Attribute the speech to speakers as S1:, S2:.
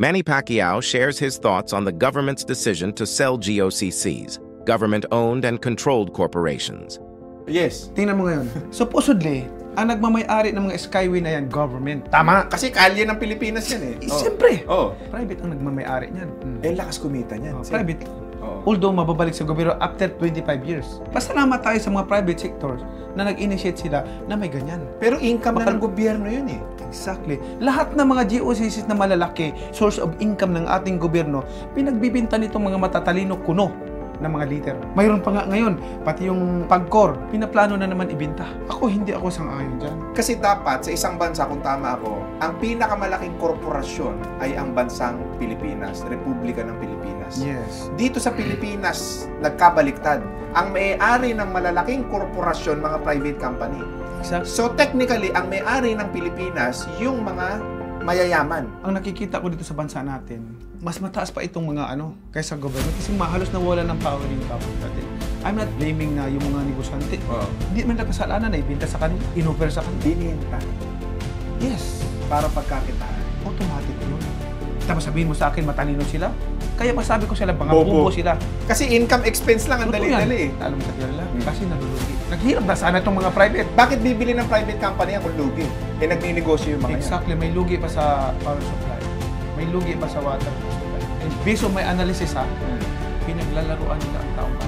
S1: Manny Pacquiao shares his thoughts on the government's decision to sell GOCCs, government-owned and controlled corporations.
S2: Yes.
S3: Tingnan mo ngayon. Supposedly, ang nagmamay-ari ng mga Skyway na yan, government. Tama.
S2: Kasi kalye ng Pilipinas yan eh.
S3: Siyempre.
S2: Oh.
S3: Private ang nagmamay-ari niyan.
S2: Eh, lakas kumita niyan.
S3: Private.
S2: Oh.
S3: Although mababalik sa gobyerno after 25 years. Pasalamat tayo sa mga private sectors na nag-initiate sila na may ganyan.
S2: Pero income na ng gobyerno yun eh.
S3: Exactly. Lahat ng mga GOCCs na malalaki, source of income ng ating gobyerno, pinagbibinta nitong mga matatalino kuno ng mga leader. Mayroon pa nga ngayon, pati yung PAGCOR, pinaplano na naman ibinta. Hindi ako sang-ayon dyan.
S2: Kasi dapat sa isang bansa, kung tama ako, ang pinakamalaking korporasyon ay ang bansang Pilipinas, Republika ng Pilipinas.
S3: Yes.
S2: Dito sa Pilipinas, nagkabaliktad. Ang may-ari ng malalaking korporasyon, mga private company.
S3: Exactly.
S2: So technically, ang may-ari ng Pilipinas, yung mga mayayaman.
S3: Ang nakikita ko dito sa bansa natin, mas mataas pa itong mga kaysa gobyerno kasi halos nawala ng power yung government natin. I'm not blaming na yung mga negosyante. Hindi man nagkasalanan na ibinta sa kanila, inoffer sa kanila.
S2: Bininta.
S3: Yes.
S2: Para pagkakitaan.
S3: Automatic yun. Tapos sabihin mo sa akin, matalino sila? Kaya masabi ko sila, mga bobo sila.
S2: Kasi income expense lang ang dali-dali eh.
S3: Alam mo sa kanila, kasi nalulugi. Naghirap na sana itong mga private.
S2: Bakit bibili ng private company yan kung lugi? Eh, nagninegosyo yung mga
S3: Exactly, may lugi pa sa power supply. May lugi pa sa water supply. And based on my analysis pinaglaruan nila ang taong bayan.